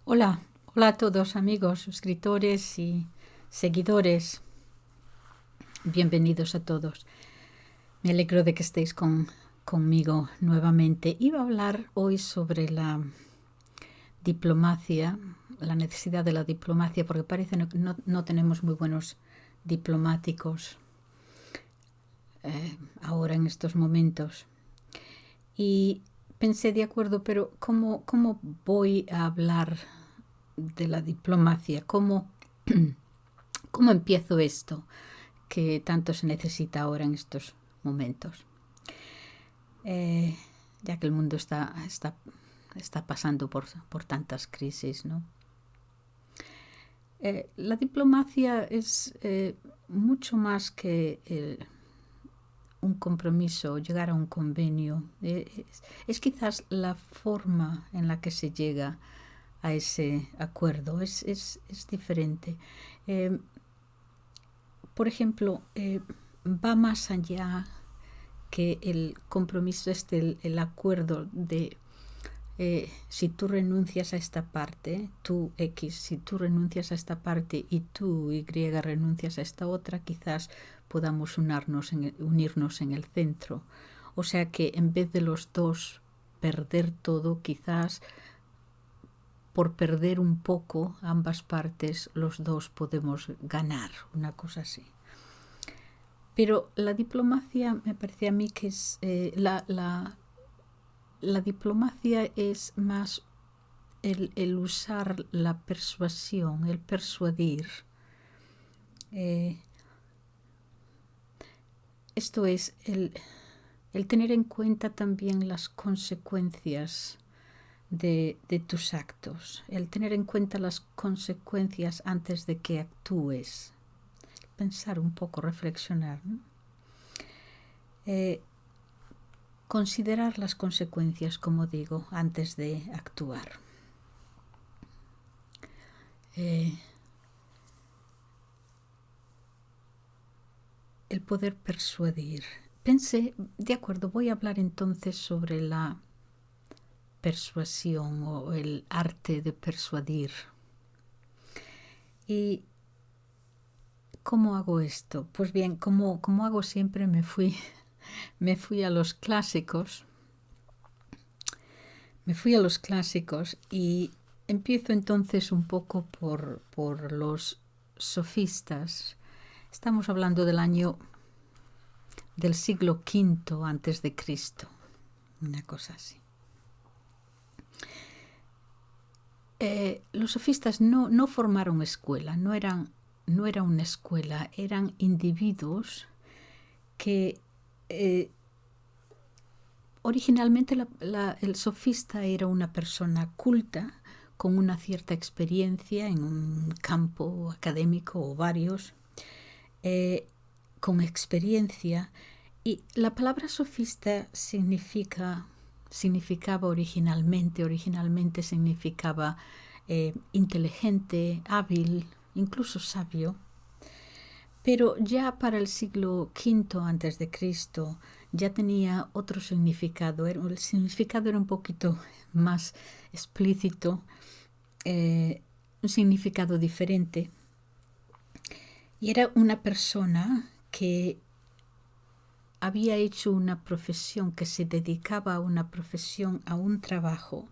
Hola, hola a todos amigos, suscriptores y seguidores. Bienvenidos a todos. Me alegro de que estéis conmigo nuevamente. Iba a hablar hoy sobre la diplomacia, la necesidad de la diplomacia, porque parece que no tenemos muy buenos diplomáticos ahora en estos momentos. Y pensé, de acuerdo, pero ¿cómo voy a hablar de la diplomacia? ¿Cómo empiezo esto que tanto se necesita ahora en estos momentos? Ya que el mundo está pasando por tantas crisis, ¿no? La diplomacia es mucho más que un compromiso, llegar a un convenio. Es quizás la forma en la que se llega a ese acuerdo. Es diferente. Por ejemplo, va más allá que el compromiso el acuerdo de si tú renuncias a esta parte, tú X, si tú renuncias a esta parte y tú Y renuncias a esta otra, quizás podamos unirnos en el centro. O sea que en vez de los dos perder todo, quizás por perder un poco ambas partes, los dos podemos ganar, una cosa así. Pero la diplomacia me parece a mí que es la diplomacia es más el usar la persuasión, el persuadir. Esto es el tener en cuenta también las consecuencias de tus actos, el tener en cuenta las consecuencias antes de que actúes. Pensar un poco, reflexionar, ¿no? Considerar las consecuencias, como digo, antes de actuar. El poder persuadir. Pensé, de acuerdo, voy a hablar entonces sobre la persuasión o el arte de persuadir. ¿Y cómo hago esto? Pues bien, como hago siempre, me fui a los clásicos. Y empiezo entonces un poco por los sofistas. Estamos hablando del siglo V antes de Cristo, una cosa así. Los sofistas no formaron escuela, no era una escuela, eran individuos que originalmente el sofista era una persona culta con una cierta experiencia en un campo académico o varios, con experiencia, y la palabra sofista significaba originalmente significaba inteligente, hábil, incluso sabio. Pero ya para el siglo V antes de Cristo ya tenía otro significado. El significado era un poquito más explícito, un significado diferente. Y era una persona que había hecho una profesión, que se dedicaba a una profesión, a un trabajo,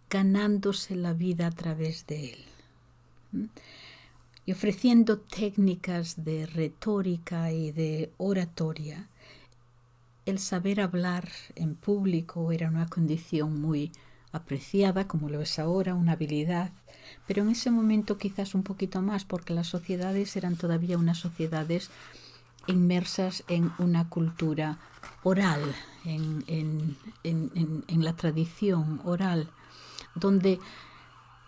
ganándose la vida a través de él. Y ofreciendo técnicas de retórica y de oratoria. El saber hablar en público era una condición muy apreciada, como lo es ahora, una habilidad, pero en ese momento quizás un poquito más, porque las sociedades eran todavía unas sociedades inmersas en una cultura oral, en la tradición oral, donde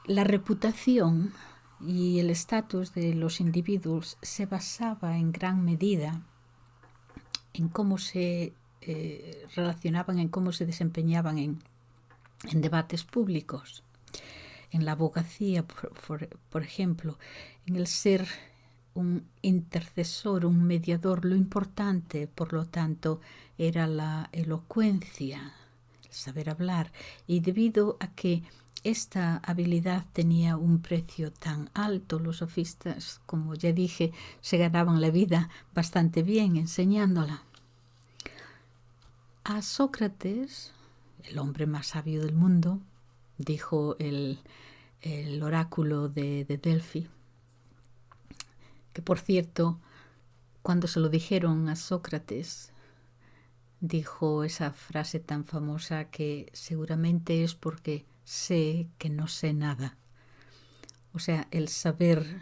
la reputación y el estatus de los individuos se basaba en gran medida en cómo se relacionaban, en cómo se desempeñaban en debates públicos, en la abogacía, por ejemplo, en el ser un intercesor, un mediador. Lo importante, por lo tanto, era la elocuencia, el saber hablar, y debido a que esta habilidad tenía un precio tan alto. Los sofistas, como ya dije, se ganaban la vida bastante bien enseñándola. A Sócrates, el hombre más sabio del mundo, dijo el oráculo de Delfi, que por cierto, cuando se lo dijeron a Sócrates, dijo esa frase tan famosa que seguramente es porque sé que no sé nada. O sea, el saber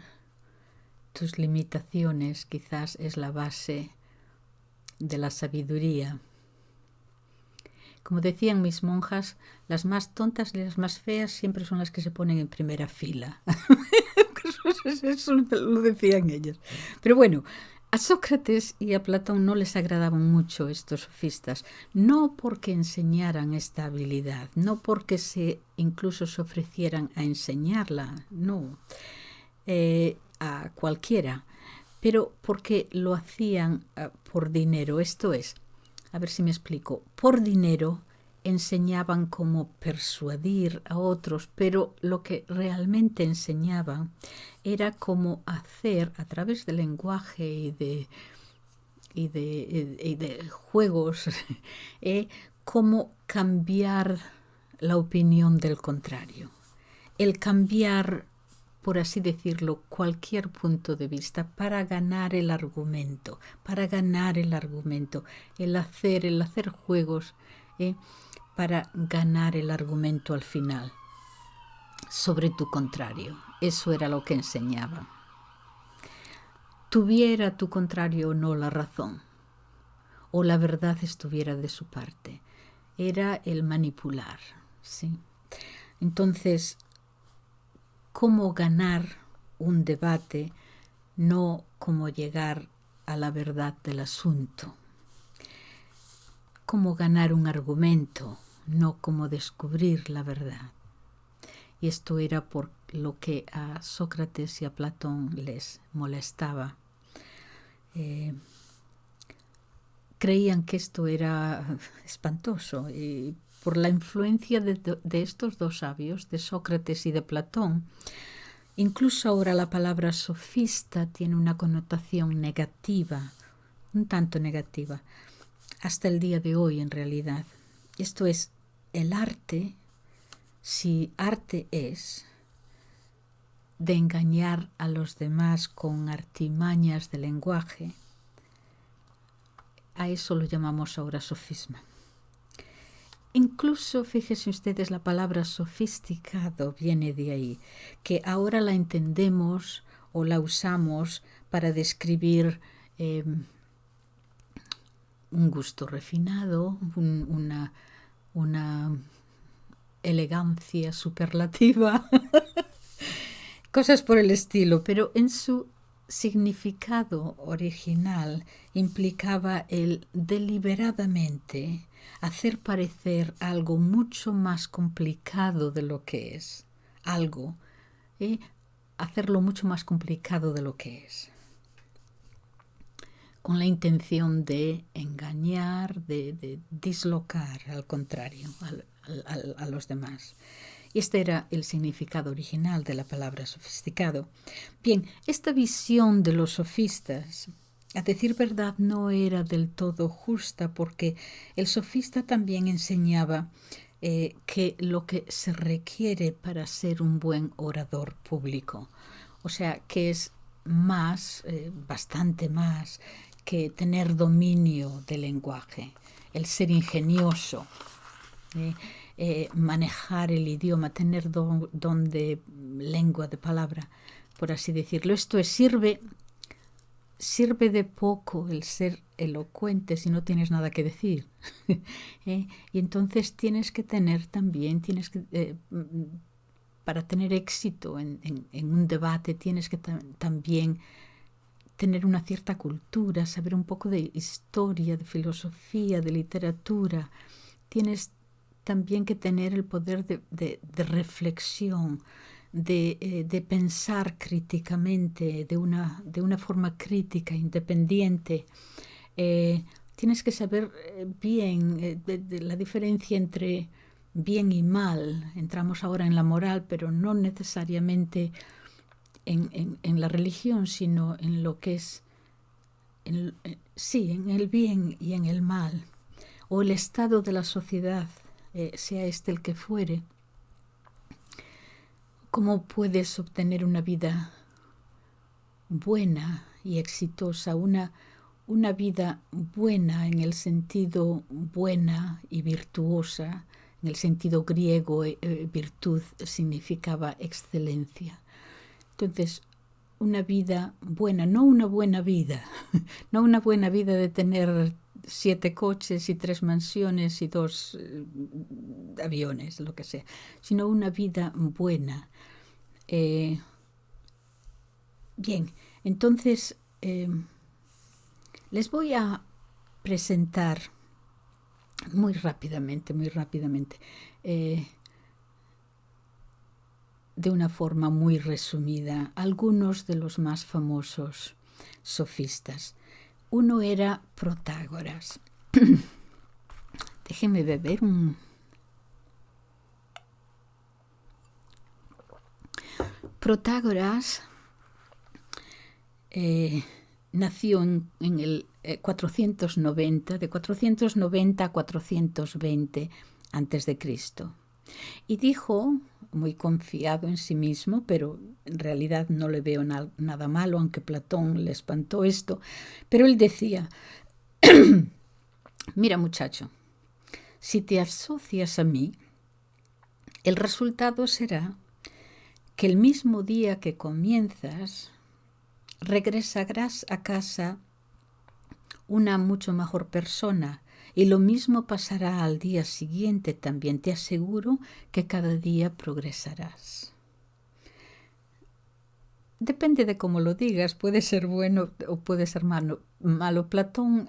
tus limitaciones quizás es la base de la sabiduría. Como decían mis monjas, las más tontas y las más feas siempre son las que se ponen en primera fila. Eso lo decían ellas. Pero bueno, a Sócrates y a Platón no les agradaban mucho estos sofistas, no porque enseñaran esta habilidad, no porque incluso se ofrecieran a enseñarla, no, a cualquiera, pero porque lo hacían por dinero. Esto es, a ver si me explico, por dinero enseñaban cómo persuadir a otros, pero lo que realmente enseñaban era cómo hacer a través del lenguaje y de juegos, cómo cambiar la opinión del contrario. El cambiar, por así decirlo, cualquier punto de vista para ganar el argumento, el hacer juegos para ganar el argumento al final sobre tu contrario. Eso era lo que enseñaba. Tuviera tu contrario o no la razón, o la verdad estuviera de su parte, era el manipular, ¿sí? Entonces, ¿cómo ganar un debate? No cómo llegar a la verdad del asunto. Cómo ganar un argumento, no cómo descubrir la verdad. Y esto era por lo que a Sócrates y a Platón les molestaba. Creían que esto era espantoso, y por la influencia de estos dos sabios, de Sócrates y de Platón, incluso ahora la palabra sofista tiene una connotación negativa, un tanto negativa, hasta el día de hoy en realidad. Esto es, el arte, si arte es, de engañar a los demás con artimañas de lenguaje, a eso lo llamamos ahora sofisma. Incluso, fíjense ustedes, la palabra sofisticado viene de ahí, que ahora la entendemos o la usamos para describir un gusto refinado, una elegancia superlativa, cosas por el estilo, pero en su significado original implicaba el deliberadamente hacer parecer algo mucho más complicado de lo que es, hacerlo mucho más complicado de lo que es, con la intención de engañar, de dislocar al contrario, a los demás. Y este era el significado original de la palabra sofisticado. Bien, esta visión de los sofistas, a decir verdad, no era del todo justa, porque el sofista también enseñaba que lo que se requiere para ser un buen orador público, o sea, que es más, bastante más, que tener dominio del lenguaje, el ser ingenioso, manejar el idioma, tener don de lengua, de palabra, por así decirlo. Esto es, sirve de poco el ser elocuente si no tienes nada que decir. Y entonces tienes que tener también, para tener éxito en un debate, tienes que también tener una cierta cultura, saber un poco de historia, de filosofía, de literatura. Tienes también que tener el poder de reflexión, de pensar críticamente, de una forma crítica, independiente. Tienes que saber bien de la diferencia entre bien y mal. Entramos ahora en la moral, pero no necesariamente en la religión, sino en lo que es, sí, en el bien y en el mal, o el estado de la sociedad, sea este el que fuere. ¿Cómo puedes obtener una vida buena y exitosa, una vida buena en el sentido buena y virtuosa? En el sentido griego, virtud significaba excelencia. Entonces, una vida buena, no una buena vida, no una buena vida de tener 7 coches y 3 mansiones y 2 aviones, lo que sea, sino una vida buena. Bien, entonces les voy a presentar muy rápidamente, de una forma muy resumida, algunos de los más famosos sofistas. Uno era Protágoras. Déjenme beber un... Protágoras nació en el 490, de 490 a 420 a.C. Y dijo, muy confiado en sí mismo, pero en realidad no le veo nada malo, aunque Platón le espantó esto, pero él decía, mira muchacho, si te asocias a mí, el resultado será que el mismo día que comienzas, regresarás a casa una mucho mejor persona, y lo mismo pasará al día siguiente también. Te aseguro que cada día progresarás. Depende de cómo lo digas, puede ser bueno o puede ser malo. Platón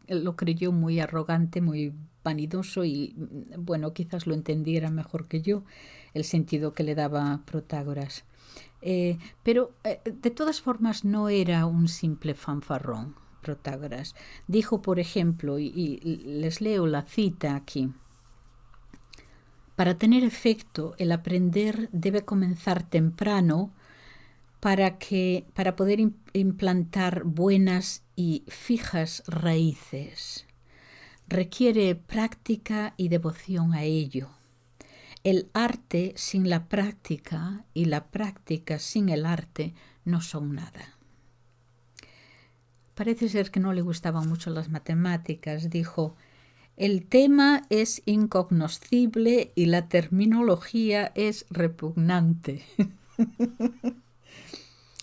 lo creyó muy arrogante, muy vanidoso y, bueno, quizás lo entendiera mejor que yo, el sentido que le daba Protágoras. Pero de todas formas no era un simple fanfarrón, Protágoras. Dijo, por ejemplo, y les leo la cita aquí, para tener efecto, el aprender debe comenzar temprano para poder implantar buenas y fijas raíces. Requiere práctica y devoción a ello. El arte sin la práctica y la práctica sin el arte no son nada. Parece ser que no le gustaban mucho las matemáticas. Dijo, el tema es incognoscible y la terminología es repugnante.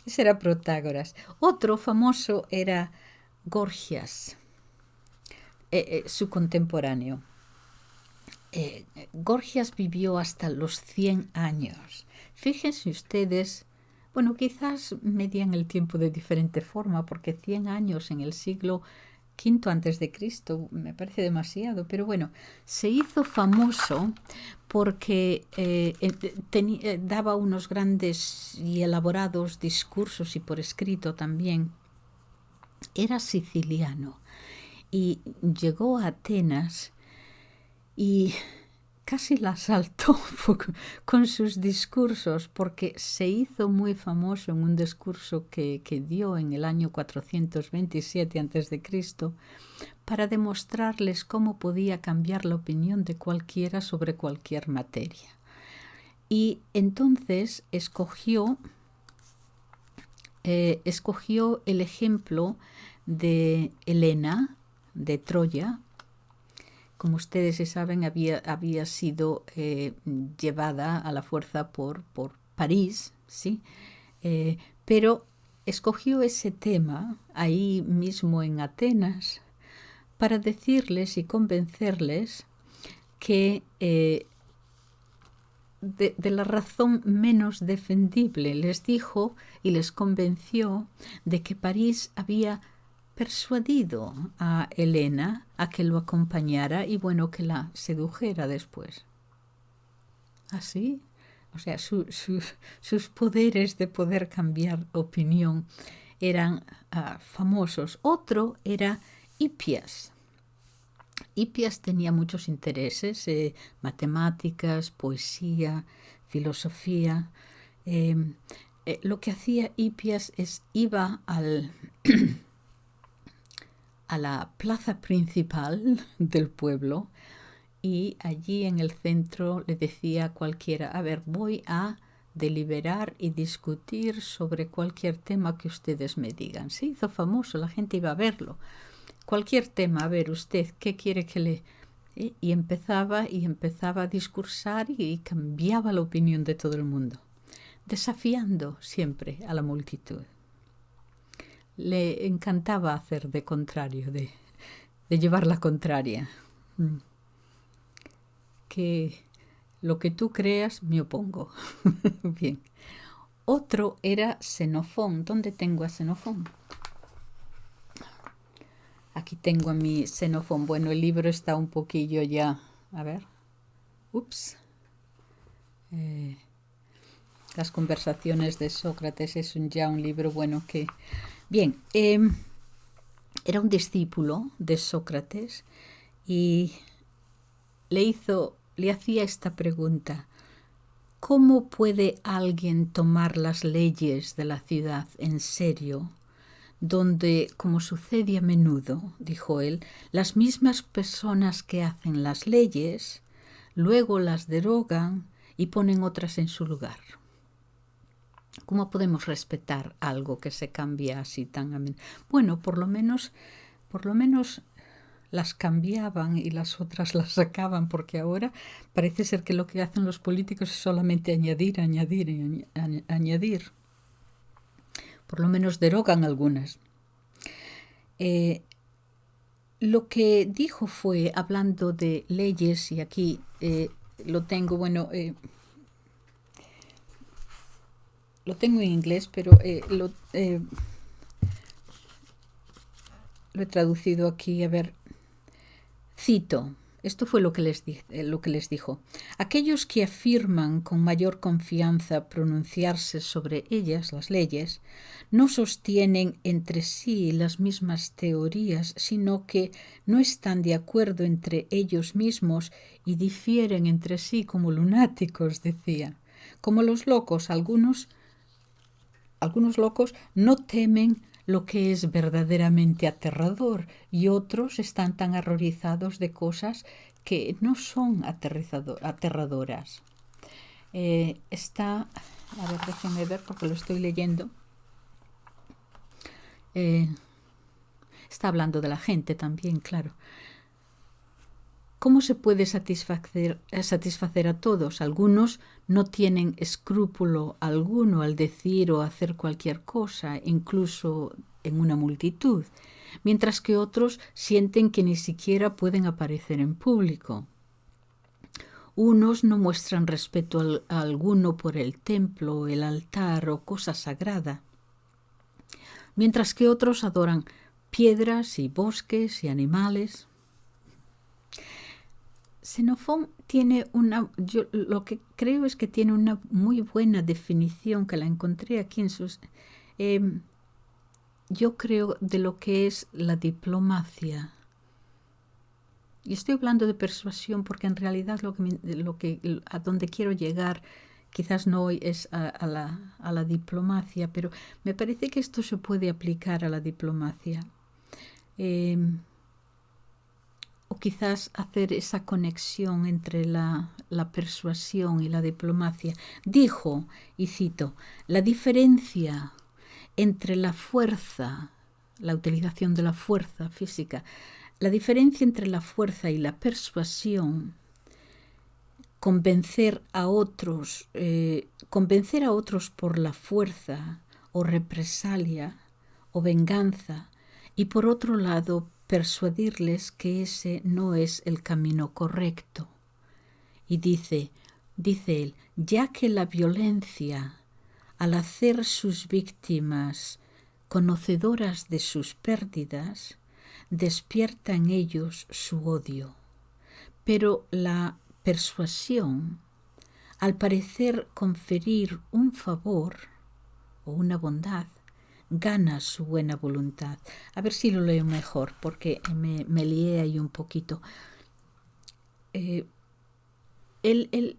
Ese era Protágoras. Otro famoso era Gorgias, su contemporáneo. Gorgias vivió hasta los 100 años. Fíjense ustedes, bueno, quizás medían el tiempo de diferente forma, porque 100 años en el siglo V a.C. me parece demasiado, pero bueno, se hizo famoso porque daba unos grandes y elaborados discursos, y por escrito también. Era siciliano y llegó a Atenas y casi la asaltó con sus discursos, porque se hizo muy famoso en un discurso que dio en el año 427 a.C. para demostrarles cómo podía cambiar la opinión de cualquiera sobre cualquier materia. Y entonces escogió el ejemplo de Helena de Troya. Como ustedes saben, había sido llevada a la fuerza por París, ¿sí? Pero escogió ese tema ahí mismo en Atenas para decirles y convencerles que de la razón menos defendible. Les dijo y les convenció de que París había persuadido a Helena a que lo acompañara y, bueno, que la sedujera después. Así, o sea, sus poderes de poder cambiar opinión eran famosos. Otro era Hipias. Hippias tenía muchos intereses, matemáticas, poesía, filosofía. Lo que hacía Hippias es iba a la plaza principal del pueblo y allí en el centro le decía a cualquiera, a ver, voy a deliberar y discutir sobre cualquier tema que ustedes me digan. Se hizo famoso, la gente iba a verlo. Cualquier tema, a ver, usted, ¿qué quiere que le...? Y empezaba a discursar y cambiaba la opinión de todo el mundo, desafiando siempre a la multitud. Le encantaba hacer de contrario, de llevar la contraria. Que lo que tú creas me opongo. Bien. Otro era Xenofón. ¿Dónde tengo a Xenofón? Aquí tengo a mi Xenofón. Bueno, el libro está un poquillo ya... A ver. Ups. Las conversaciones de Sócrates es ya un libro bueno que... Bien, era un discípulo de Sócrates y le hacía esta pregunta: ¿cómo puede alguien tomar las leyes de la ciudad en serio, donde, como sucede a menudo, dijo él, las mismas personas que hacen las leyes luego las derogan y ponen otras en su lugar? ¿Cómo podemos respetar algo que se cambia así tan a menudo? Bueno, por lo menos las cambiaban y las otras las sacaban, porque ahora parece ser que lo que hacen los políticos es solamente añadir. Por lo menos derogan algunas. Lo que dijo fue, hablando de leyes, y aquí lo tengo, bueno, lo tengo en inglés, pero lo he traducido aquí, a ver. Cito, esto fue lo que les dijo. Aquellos que afirman con mayor confianza pronunciarse sobre ellas, las leyes, no sostienen entre sí las mismas teorías, sino que no están de acuerdo entre ellos mismos y difieren entre sí como lunáticos, decía. Como los locos, algunos locos no temen lo que es verdaderamente aterrador y otros están tan horrorizados de cosas que no son aterradoras. Está, a ver, déjenme ver porque lo estoy leyendo. Está hablando de la gente también, claro. ¿Cómo se puede satisfacer a todos? Algunos no tienen escrúpulo alguno al decir o hacer cualquier cosa, incluso en una multitud, mientras que otros sienten que ni siquiera pueden aparecer en público. Unos no muestran respeto alguno por el templo, el altar o cosa sagrada, mientras que otros adoran piedras y bosques y animales. Xenofón tiene yo lo que creo es que tiene una muy buena definición, que la encontré aquí en sus... yo creo de lo que es la diplomacia. Y estoy hablando de persuasión porque en realidad a donde quiero llegar quizás no hoy es a la diplomacia, pero me parece que esto se puede aplicar a la diplomacia. O quizás hacer esa conexión entre la persuasión y la diplomacia. Dijo, y cito, la diferencia entre la fuerza, la utilización de la fuerza física, la diferencia entre la fuerza y la persuasión, convencer a otros por la fuerza o represalia o venganza, y por otro lado persuadirles que ese no es el camino correcto. Y dice él, ya que la violencia, al hacer sus víctimas conocedoras de sus pérdidas, despierta en ellos su odio. Pero la persuasión, al parecer conferir un favor o una bondad, gana su buena voluntad. A ver si lo leo mejor, porque me lié ahí un poquito. él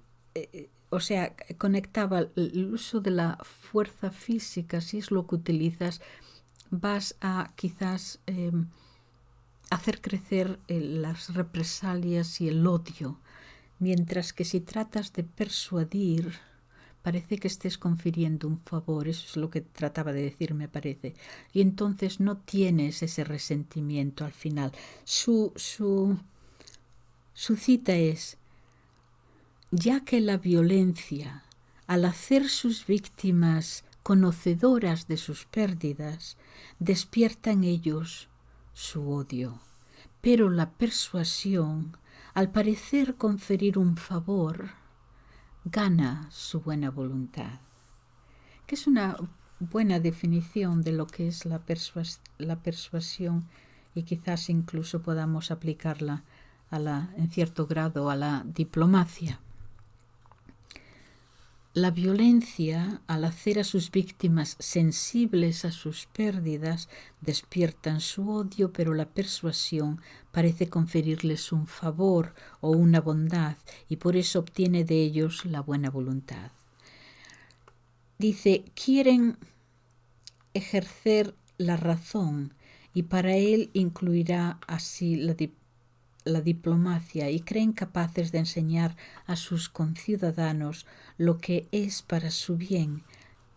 o sea, conectaba el uso de la fuerza física, si es lo que utilizas, vas a quizás hacer crecer las represalias y el odio, mientras que si tratas de persuadir, parece que estés confiriendo un favor, eso es lo que trataba de decir, me parece, y entonces no tienes ese resentimiento al final. Su cita es: ya que la violencia, al hacer sus víctimas conocedoras de sus pérdidas, despierta en ellos su odio, pero la persuasión, al parecer conferir un favor, gana su buena voluntad. Que es una buena definición de lo que es la persuasión, y quizás incluso podamos aplicarla en cierto grado a la diplomacia. La violencia, al hacer a sus víctimas sensibles a sus pérdidas, despiertan su odio, pero la persuasión parece conferirles un favor o una bondad, y por eso obtiene de ellos la buena voluntad. Dice, quieren ejercer la razón, y para él incluirá así la diplomacia, y creen capaces de enseñar a sus conciudadanos lo que es para su bien,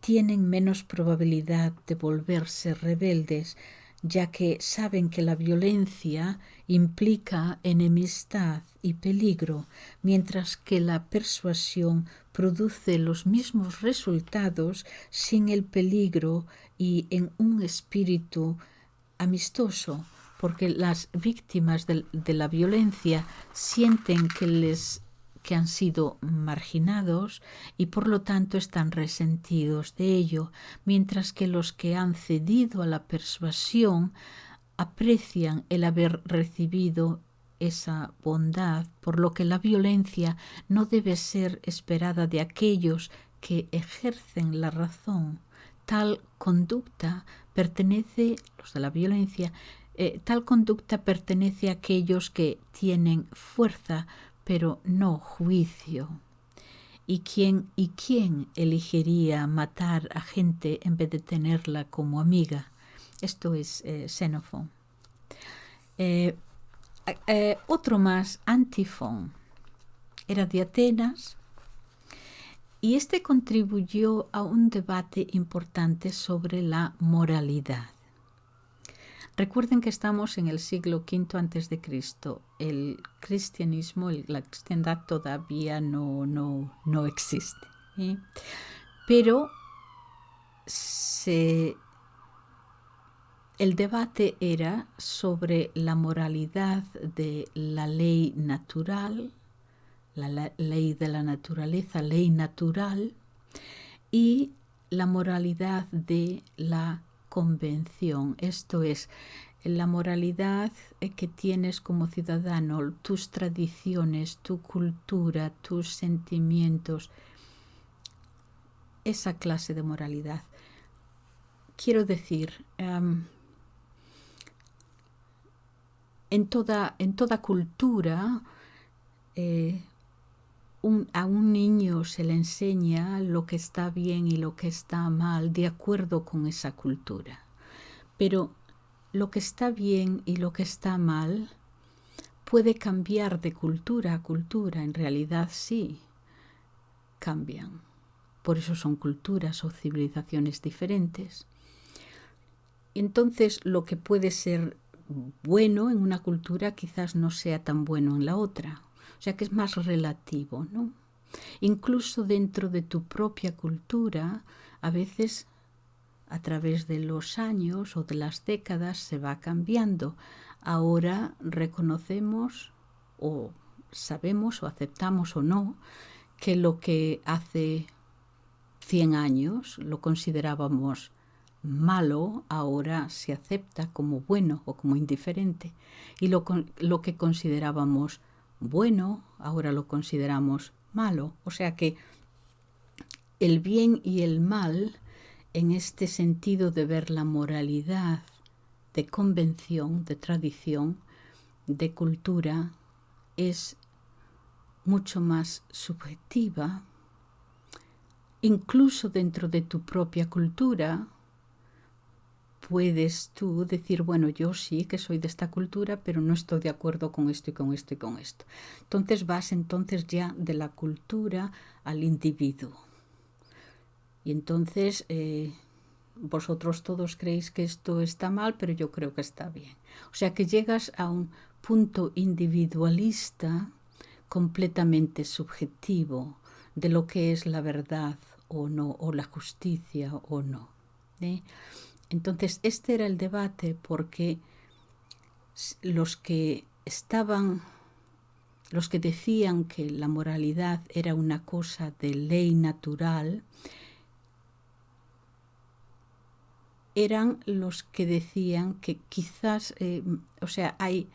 tienen menos probabilidad de volverse rebeldes, ya que saben que la violencia implica enemistad y peligro, mientras que la persuasión produce los mismos resultados sin el peligro y en un espíritu amistoso, porque las víctimas de la violencia sienten que han sido marginados y por lo tanto están resentidos de ello, mientras que los que han cedido a la persuasión aprecian el haber recibido esa bondad, por lo que la violencia no debe ser esperada de aquellos que ejercen la razón. Tal conducta pertenece, los de la violencia, tal conducta pertenece a aquellos que tienen fuerza, pero no juicio. ¿Y quién elegiría matar a gente en vez de tenerla como amiga? Esto es Xenofón. Otro más, Antifón, era de Atenas, y este contribuyó a un debate importante sobre la moralidad. Recuerden que estamos en el siglo V a.C. El cristianismo, la cristiandad todavía no existe, ¿eh? Pero el debate era sobre la moralidad de la ley natural, la ley de la naturaleza, ley natural, y la moralidad de la convención, esto es, la moralidad que tienes como ciudadano, tus tradiciones, tu cultura, tus sentimientos, esa clase de moralidad. Quiero decir, en toda cultura, a un niño se le enseña lo que está bien y lo que está mal de acuerdo con esa cultura. Pero lo que está bien y lo que está mal puede cambiar de cultura a cultura. En realidad sí, cambian. Por eso son culturas o civilizaciones diferentes. Entonces, lo que puede ser bueno en una cultura quizás no sea tan bueno en la otra. O sea que es más relativo, ¿no? Incluso dentro de tu propia cultura, a veces a través de los años o de las décadas se va cambiando. Ahora reconocemos o sabemos o aceptamos o no que lo que hace 100 años lo considerábamos malo, ahora se acepta como bueno o como indiferente. Y lo que considerábamos bueno, ahora lo consideramos malo. O sea que el bien y el mal, en este sentido de ver la moralidad de convención, de tradición, de cultura, es mucho más subjetiva. Incluso dentro de tu propia cultura, puedes tú decir, bueno, yo sí que soy de esta cultura, pero no estoy de acuerdo con esto y con esto y con esto. Entonces vas ya de la cultura al individuo. Y entonces vosotros todos creéis que esto está mal, pero yo creo que está bien. O sea que llegas a un punto individualista completamente subjetivo de lo que es la verdad o no, o la justicia o no. Entonces este era el debate, porque los que decían que la moralidad era una cosa de ley natural, eran los que decían que quizás, hay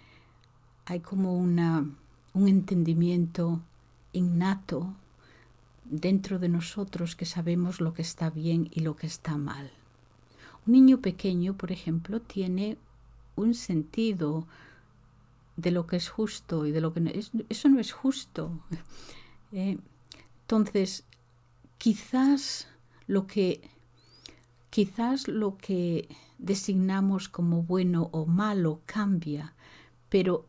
como un entendimiento innato dentro de nosotros que sabemos lo que está bien y lo que está mal. Un niño pequeño, por ejemplo, tiene un sentido de lo que es justo y de lo que no es. Eso no es justo. Entonces, quizás lo que designamos como bueno o malo cambia, pero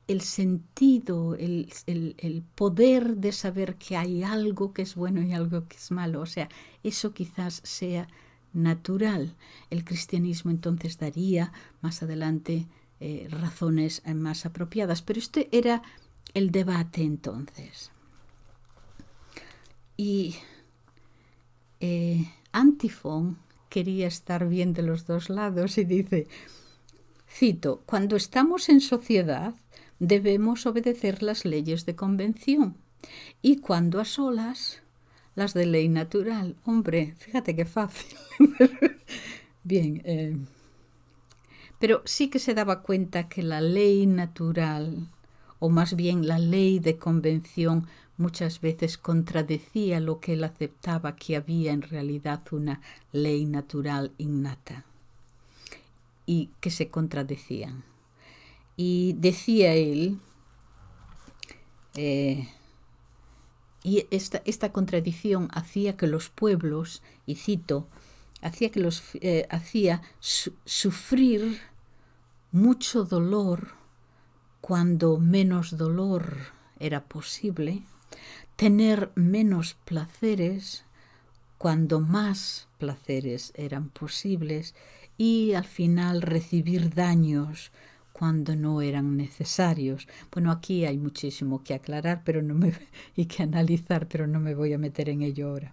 el sentido, el poder de saber que hay algo que es bueno y algo que es malo, o sea, eso quizás sea natural. El cristianismo entonces daría más adelante razones más apropiadas, pero este era el debate entonces. Y Antifón quería estar bien de los dos lados y dice, cito, cuando estamos en sociedad debemos obedecer las leyes de convención y cuando a solas, las de ley natural. Hombre, fíjate qué fácil. Bien, pero sí que se daba cuenta que la ley natural, o más bien la ley de convención, muchas veces contradecía lo que él aceptaba, que había en realidad una ley natural innata, y que se contradecían. Y decía él, y esta contradicción hacía que los pueblos, y cito, hacía sufrir mucho dolor cuando menos dolor era posible, tener menos placeres cuando más placeres eran posibles, y al final recibir daños cuando no eran necesarios. Bueno, aquí hay muchísimo que aclarar y que analizar, pero no me voy a meter en ello ahora.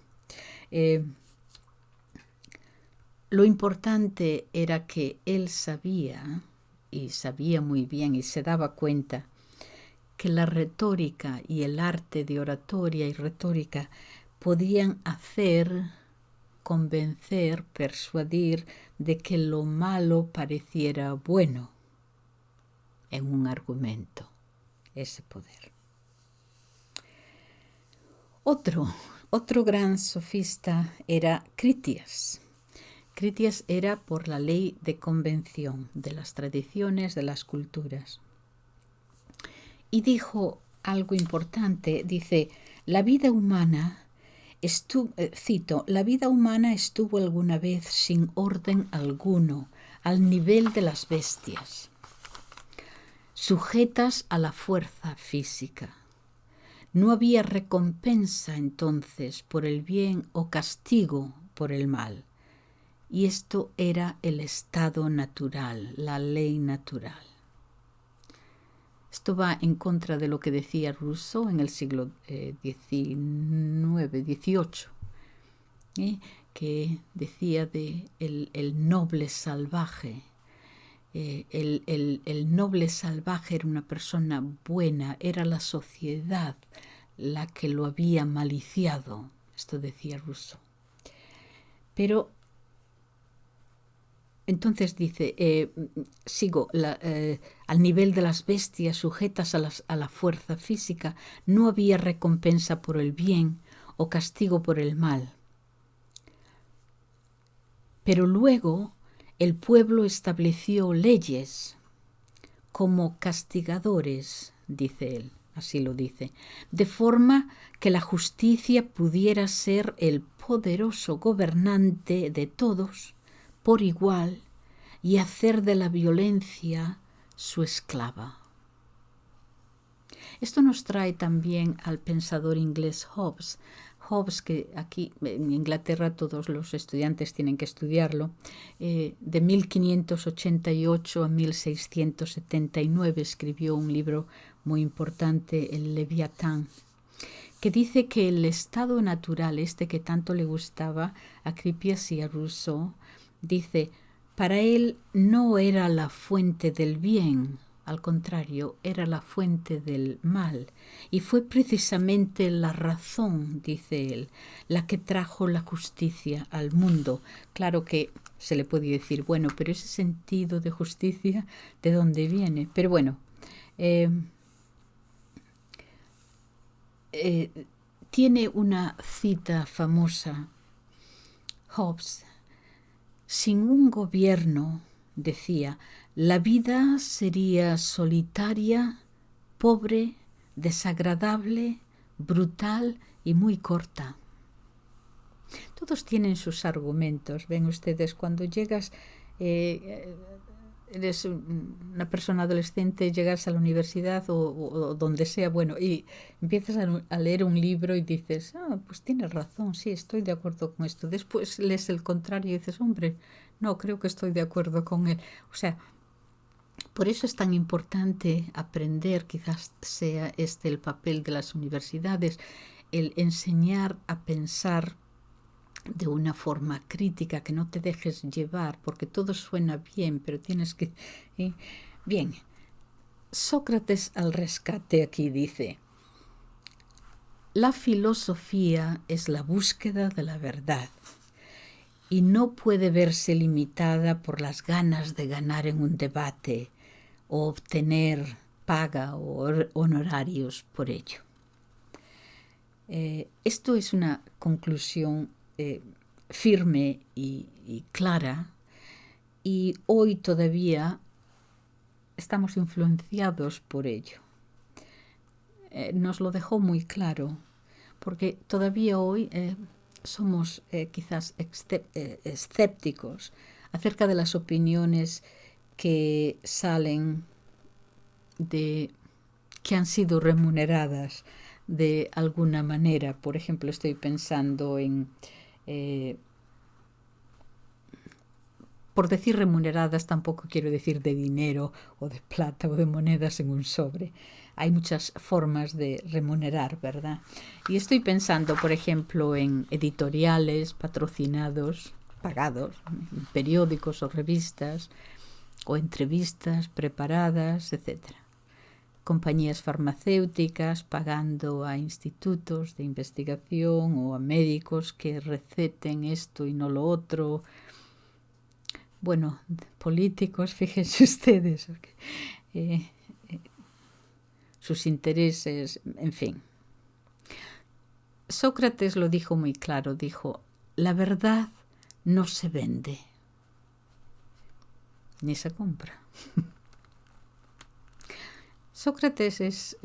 Lo importante era que él sabía, y sabía muy bien y se daba cuenta, que la retórica y el arte de oratoria y retórica podían convencer, persuadir de que lo malo pareciera bueno en un argumento, ese poder. Otro gran sofista era Critias. Critias era por la ley de convención, de las tradiciones, de las culturas. Y dijo algo importante, dice, la vida humana estuvo alguna vez sin orden alguno, al nivel de las bestias, sujetas a la fuerza física. No había recompensa entonces por el bien o castigo por el mal. Y esto era el estado natural, la ley natural. Esto va en contra de lo que decía Rousseau en el siglo XVIII, que decía de el noble salvaje. El noble salvaje era una persona buena, era la sociedad la que lo había maliciado. Esto decía Rousseau. Pero entonces dice, al nivel de las bestias sujetas a la fuerza física, no había recompensa por el bien o castigo por el mal. Pero luego el pueblo estableció leyes como castigadores, dice él. así lo dice, de forma que la justicia pudiera ser el poderoso gobernante de todos por igual y hacer de la violencia su esclava. Esto nos trae también al pensador inglés Hobbes. Hobbes, que aquí en Inglaterra todos los estudiantes tienen que estudiarlo, de 1588 a 1679 escribió un libro muy importante, el Leviatán, que dice que el estado natural, que tanto le gustaba a Critias y a Rousseau, dice, para él no era la fuente del bien, al contrario, era la fuente del mal. Y fue precisamente la razón, dice él, la que trajo la justicia al mundo. Claro que se le puede decir, bueno, pero ese sentido de justicia, ¿de dónde viene? Pero bueno, tiene una cita famosa, Hobbes. Sin un gobierno, decía, la vida sería solitaria, pobre, desagradable, brutal y muy corta. Todos tienen sus argumentos. Ven ustedes, cuando llegas, eres una persona adolescente, llegas a la universidad o donde sea, bueno, y empiezas a leer un libro y dices, pues tienes razón, sí, estoy de acuerdo con esto. Después lees el contrario y dices, hombre, no, creo que estoy de acuerdo con él. O sea, por eso es tan importante aprender, quizás sea el papel de las universidades, el enseñar a pensar de una forma crítica, que no te dejes llevar, porque todo suena bien, pero tienes que... Bien, Sócrates al rescate aquí dice, la filosofía es la búsqueda de la verdad y no puede verse limitada por las ganas de ganar en un debate o obtener paga o honorarios por ello. Esto es una conclusión firme y clara, y hoy todavía estamos influenciados por ello. Nos lo dejó muy claro, porque todavía hoy somos quizás escépticos acerca de las opiniones que salen que han sido remuneradas de alguna manera. Por ejemplo, estoy pensando en, por decir remuneradas, tampoco quiero decir de dinero o de plata o de monedas en un sobre. Hay muchas formas de remunerar, ¿verdad? Y estoy pensando, por ejemplo, en editoriales patrocinados, pagados, en periódicos o revistas, o entrevistas preparadas, etcétera. Compañías farmacéuticas pagando a institutos de investigación o a médicos que receten esto y no lo otro. Bueno, políticos, fíjense ustedes, sus intereses, en fin. Sócrates lo dijo muy claro, dijo, la verdad no se vende, ni se compra. Sócrates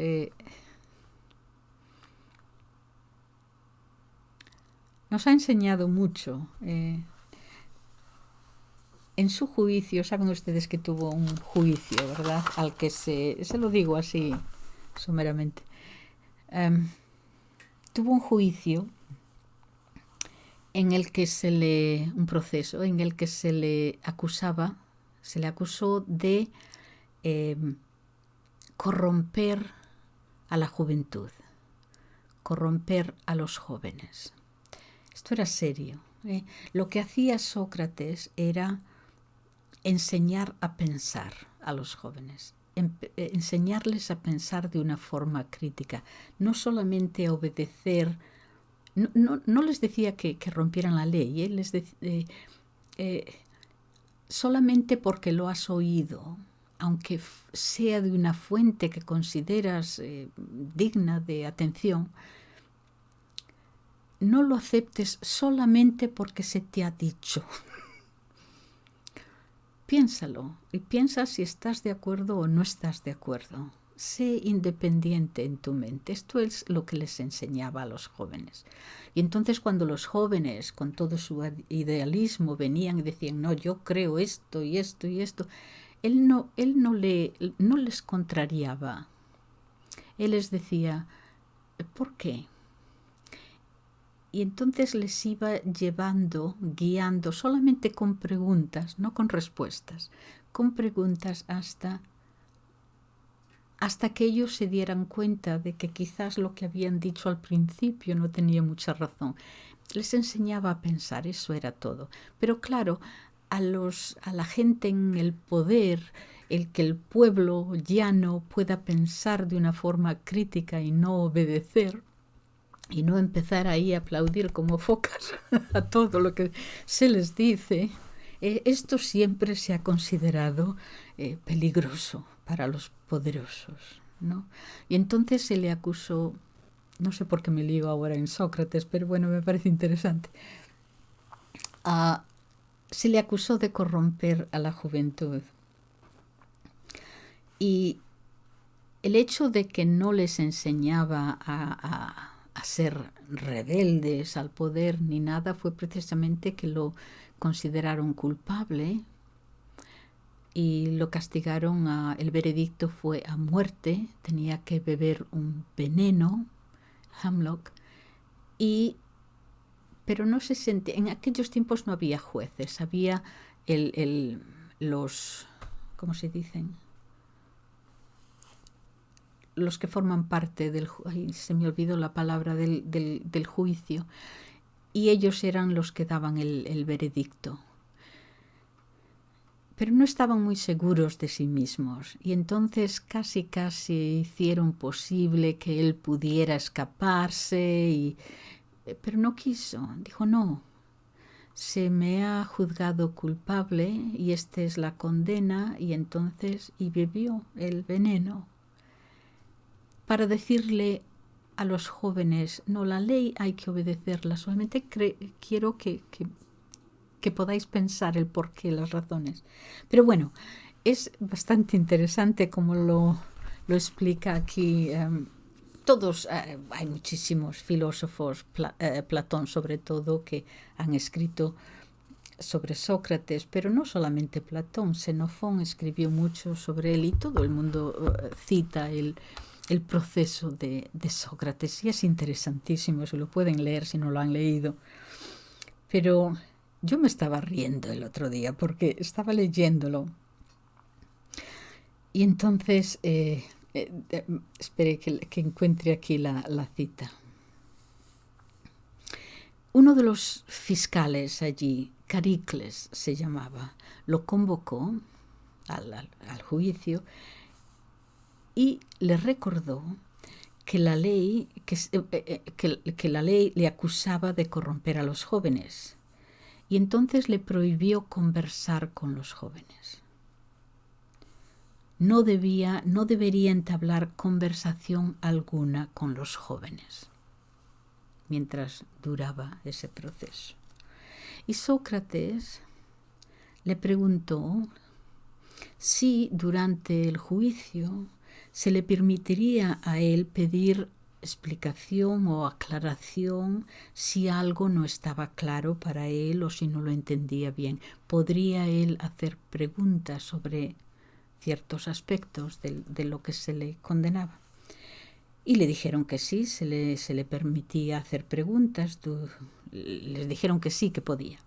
nos ha enseñado mucho. En su juicio, saben ustedes que tuvo un juicio, ¿verdad? Al que se lo digo así someramente. Tuvo un juicio en el que un proceso en el que se le acusó de corromper a la juventud, corromper a los jóvenes. Esto era serio. Lo que hacía Sócrates era enseñar a pensar a los jóvenes, enseñarles a pensar de una forma crítica, no solamente a obedecer. No les decía que rompieran la ley, solamente porque lo has oído, aunque sea de una fuente que consideras digna de atención, no lo aceptes solamente porque se te ha dicho. Piénsalo y piensa si estás de acuerdo o no estás de acuerdo. sé independiente en tu mente. Esto es lo que les enseñaba a los jóvenes. Y entonces cuando los jóvenes, con todo su idealismo, venían y decían, no, yo creo esto y esto y esto, él no les contrariaba. Él les decía, ¿por qué? Y entonces les iba llevando, guiando, solamente con preguntas, no con respuestas, con preguntas hasta que ellos se dieran cuenta de que quizás lo que habían dicho al principio no tenía mucha razón. Les enseñaba a pensar, eso era todo. Pero claro, a la gente en el poder, el que el pueblo llano pueda pensar de una forma crítica y no obedecer, y no empezar ahí a aplaudir como focas a todo lo que se les dice, esto siempre se ha considerado peligroso para los poderosos, ¿no? Y entonces se le acusó, no sé por qué me lío ahora en Sócrates, pero bueno, me parece interesante, se le acusó de corromper a la juventud. Y el hecho de que no les enseñaba a ser rebeldes al poder ni nada fue precisamente que lo consideraron culpable y lo castigaron. El veredicto fue a muerte, tenía que beber un veneno, hemlock, pero no se sentía, en aquellos tiempos no había jueces, había los, ¿cómo se dicen? Los que forman parte se me olvidó la palabra, del juicio, y ellos eran los que daban el veredicto. Pero no estaban muy seguros de sí mismos, y entonces casi hicieron posible que él pudiera escaparse, pero no quiso. Dijo, no, se me ha juzgado culpable y esta es la condena, y entonces bebió el veneno para decirle a los jóvenes, no, la ley hay que obedecerla, solamente quiero que podáis pensar el porqué, las razones. Pero bueno, es bastante interesante como lo explica aquí. Hay muchísimos filósofos, Platón sobre todo, que han escrito sobre Sócrates, pero no solamente Platón, Xenofón escribió mucho sobre él y todo el mundo cita el proceso de Sócrates, y es interesantísimo, se lo pueden leer si no lo han leído. Pero yo me estaba riendo el otro día porque estaba leyéndolo y entonces espere que encuentre aquí la cita. Uno de los fiscales allí, Caricles se llamaba, lo convocó al juicio y le recordó que la ley le acusaba de corromper a los jóvenes, y entonces le prohibió conversar con los jóvenes. No debería entablar conversación alguna con los jóvenes mientras duraba ese proceso. Y Sócrates le preguntó si durante el juicio se le permitiría a él pedir explicación o aclaración si algo no estaba claro para él o si no lo entendía bien. ¿Podría él hacer preguntas sobre ciertos aspectos de lo que se le condenaba? Y le dijeron que sí, se le permitía hacer preguntas. Les dijeron que sí, que podía.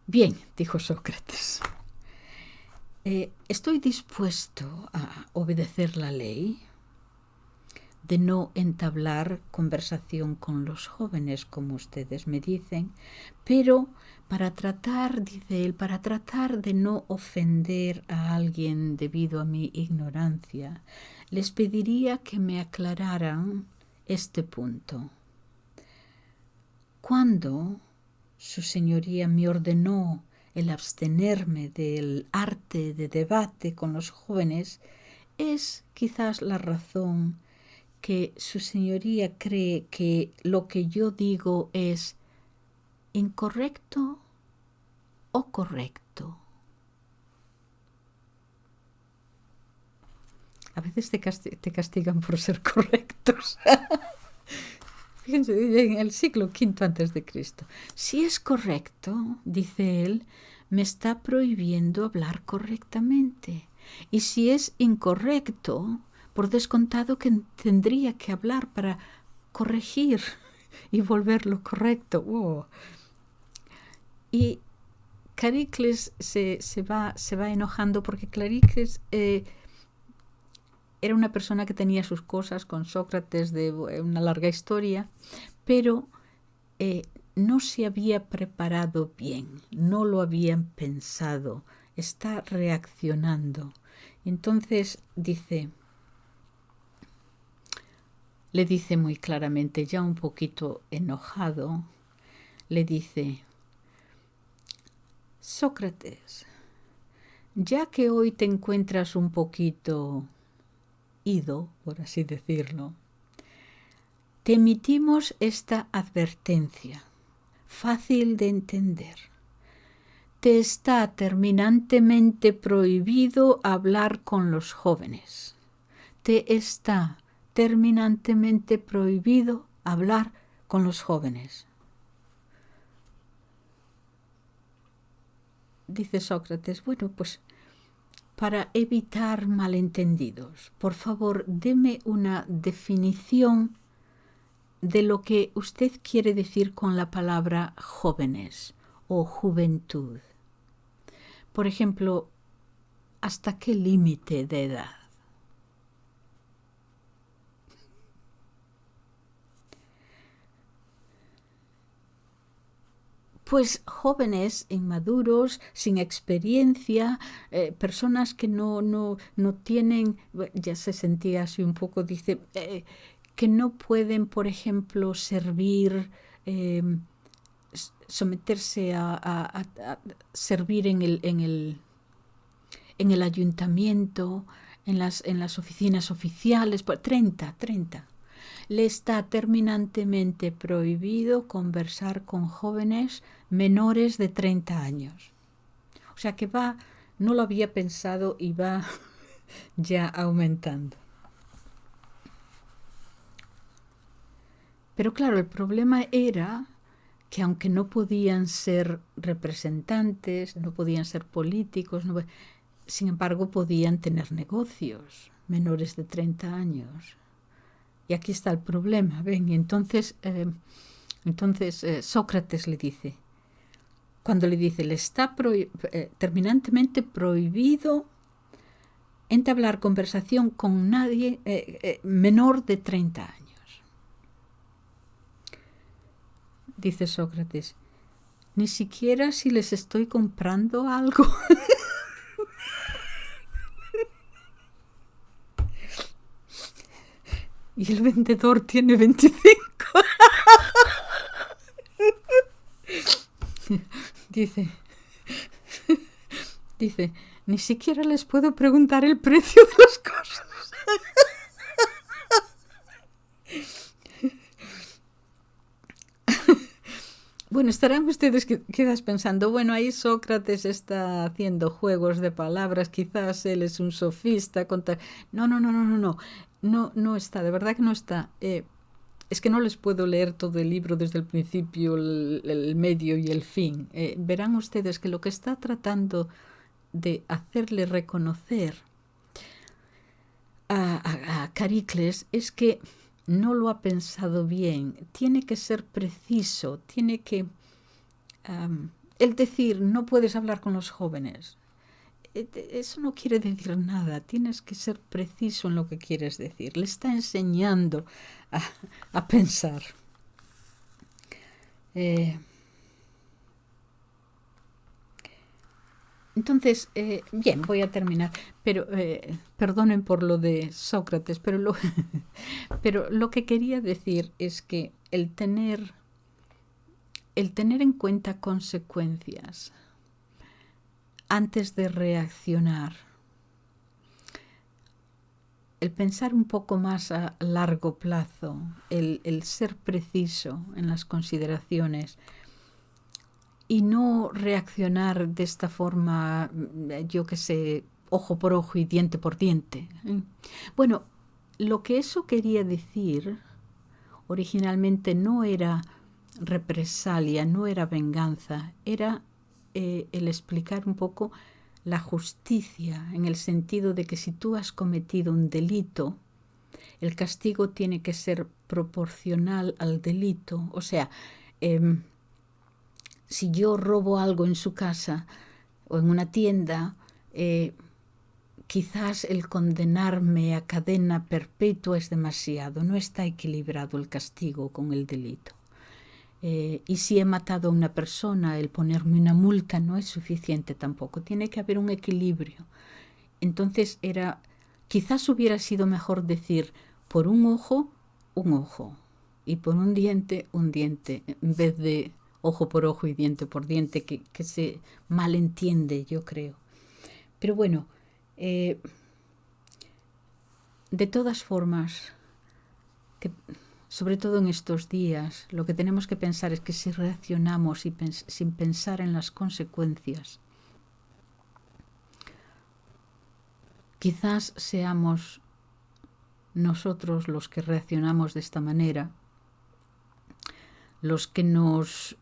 Bien, dijo Sócrates, estoy dispuesto a obedecer la ley de no entablar conversación con los jóvenes, como ustedes me dicen, pero para tratar, dice él, para tratar de no ofender a alguien debido a mi ignorancia, les pediría que me aclararan este punto. Cuando su señoría me ordenó el abstenerme del arte de debate con los jóvenes, es quizás la razón que su señoría cree que lo que yo digo es incorrecto o correcto. A veces te castigan por ser correctos. Fíjense, en el siglo V antes de Cristo. Si es correcto, dice él, me está prohibiendo hablar correctamente. Y si es incorrecto, por descontado que tendría que hablar para corregir y volverlo correcto. Oh. Y Caricles se va enojando porque Caricles era una persona que tenía sus cosas con Sócrates de una larga historia, pero no se había preparado bien, no lo habían pensado, está reaccionando. Entonces le dice muy claramente, ya un poquito enojado, le dice: Sócrates, ya que hoy te encuentras un poquito ido, por así decirlo, te emitimos esta advertencia, fácil de entender. Te está terminantemente prohibido hablar con los jóvenes. Te está terminantemente prohibido hablar con los jóvenes. Dice Sócrates, bueno, pues para evitar malentendidos, por favor, deme una definición de lo que usted quiere decir con la palabra jóvenes o juventud. Por ejemplo, ¿hasta qué límite de edad? Pues jóvenes, inmaduros, sin experiencia, personas que no tienen, ya se sentía así un poco, dice, que no pueden, por ejemplo, servir, someterse a servir en el ayuntamiento, en las oficinas oficiales, pues 30. Le está terminantemente prohibido conversar con jóvenes menores de 30 años. O sea que no lo había pensado y va ya aumentando. Pero claro, el problema era que aunque no podían ser representantes, no podían ser políticos, sin embargo podían tener negocios menores de 30 años. Y aquí está el problema, ¿ven? Y entonces Sócrates le dice, cuando le dice, le está terminantemente prohibido entablar conversación con nadie menor de 30 años. Dice Sócrates, ni siquiera si les estoy comprando algo. Y el vendedor tiene 25. Dice, ni siquiera les puedo preguntar el precio de las cosas. Bueno, estarán ustedes quizás pensando, bueno, ahí Sócrates está haciendo juegos de palabras, quizás él es un sofista. No está, de verdad que no está. Es que no les puedo leer todo el libro desde el principio, el medio y el fin. Verán ustedes que lo que está tratando de hacerle reconocer a Caricles es que no lo ha pensado bien, tiene que ser preciso, tiene que... el decir, no puedes hablar con los jóvenes, eso no quiere decir nada, tienes que ser preciso en lo que quieres decir. Le está enseñando a pensar. Entonces, bien, voy a terminar, pero perdonen por lo de Sócrates, pero lo que quería decir es que el tener en cuenta consecuencias antes de reaccionar, el pensar un poco más a largo plazo, el ser preciso en las consideraciones y no reaccionar de esta forma, yo qué sé, ojo por ojo y diente por diente. Bueno, lo que eso quería decir originalmente no era represalia, no era venganza, era el explicar un poco la justicia, en el sentido de que si tú has cometido un delito, el castigo tiene que ser proporcional al delito. O sea, si yo robo algo en su casa o en una tienda, quizás el condenarme a cadena perpetua es demasiado, no está equilibrado el castigo con el delito. Y si he matado a una persona, el ponerme una multa no es suficiente tampoco, tiene que haber un equilibrio. Entonces quizás hubiera sido mejor decir por un ojo, y por un diente, en vez de ojo por ojo y diente por diente, que se malentiende, yo creo. Pero bueno, de todas formas, sobre todo en estos días, lo que tenemos que pensar es que si reaccionamos sin pensar en las consecuencias, quizás seamos nosotros los que reaccionamos de esta manera, los que nos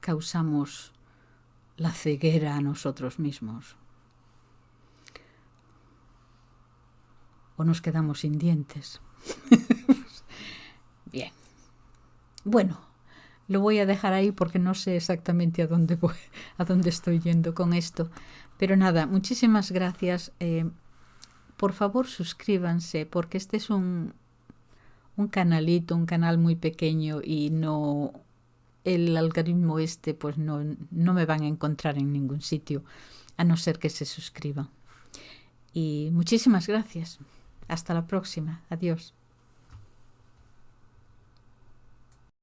causamos la ceguera a nosotros mismos. O nos quedamos sin dientes. Bien. Bueno, lo voy a dejar ahí porque no sé exactamente a dónde estoy yendo con esto. Pero nada, muchísimas gracias. Por favor, suscríbanse, porque este es un canal muy pequeño y no el algoritmo pues no me van a encontrar en ningún sitio, a no ser que se suscriban. Y muchísimas gracias. Hasta la próxima. Adiós.